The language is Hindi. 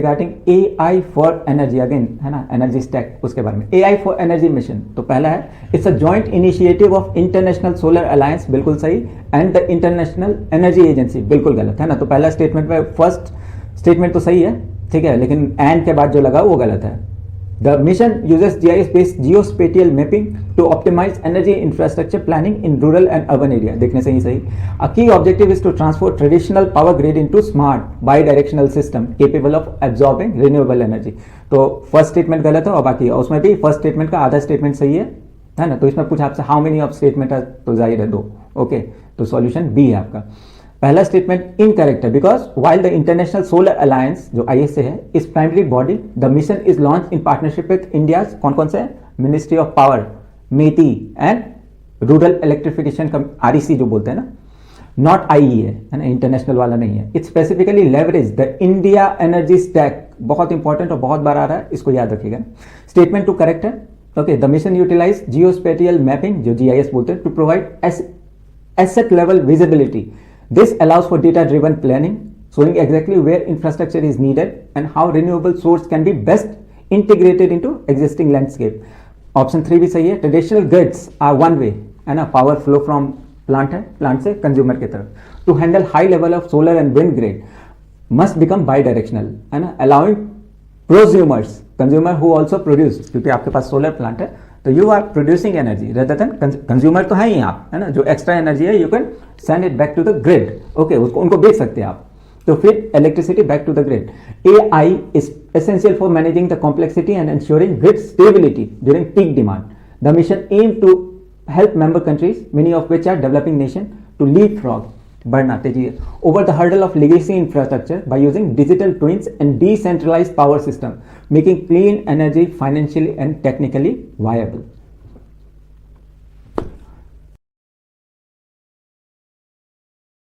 Regarding AI for energy, again है ना, एनर्जी स्टैक, उसके बारे में AI फॉर एनर्जी मिशन। तो पहला है it's a joint initiative of international solar alliance, बिल्कुल सही, and the international energy agency, बिल्कुल गलत है ना। तो पहला स्टेटमेंट में फर्स्ट स्टेटमेंट तो सही है, ठीक है, लेकिन एंड के बाद जो लगा वो गलत है। The mission uses GIS-based geospatial mapping to optimize energy infrastructure planning in rural and urban area. देखने से ही सही। A key objective is to transform traditional power grid into smart bi-directional system capable of absorbing renewable energy. तो फर्स्ट स्टेटमेंट गलत है और बाकी उसमें भी फर्स्ट स्टेटमेंट का आधा स्टेटमेंट सही है ना। तो इसमें पूछा आपसे हाउ मेनी ऑफ स्टेटमेंट है, तो जाहिर है 2। ओके, तो सॉल्यूशन बी है आपका। पहला स्टेटमेंट इनकरेक्ट है because while the international solar alliance जो ISA है इस primary body, the mission is launch in partnership with India, कौन कौन से, ministry of power, MeitY and rural electrification का REC जो बोलते हैं ना, नॉट IE है ना, इंटरनेशनल वाला नहीं है। It specifically leverage the India energy stack, बहुत इंपॉर्टेंट और बहुत बार आ रहा है, इसको याद रखिएगा। स्टेटमेंट 2 करेक्ट है। Okay, the mission utilise geospatial mapping जो GIS बोलते हैं to provide asset level visibility. This allows for data-driven planning, showing exactly where infrastructure is needed and how renewable source can be best integrated into existing landscape. Option 3 भी सही है। Traditional grids are one way, है ना, power flow from plant है, plant से consumer की तरफ। To handle high level of solar and wind grid must become bi-directional, है ना, allowing prosumers, consumer who also produce, क्योंकि आपके पास solar plant है तो you are producing energy rather then consumer तो है ही आप, है ना, जो एक्स्ट्रा एनर्जी है you can send it back to the grid. Okay, उसको उनको बेच सकते हैं आप, तो फिर electricity back to the grid. AI is essential for managing the complexity and ensuring grid stability during peak demand. The mission aim to help member countries, many of which are developing nation, to leapfrog, बढ़ना तेजी over the hurdle of legacy infrastructure by using digital twins and decentralized power system, making clean energy financially and technically viable.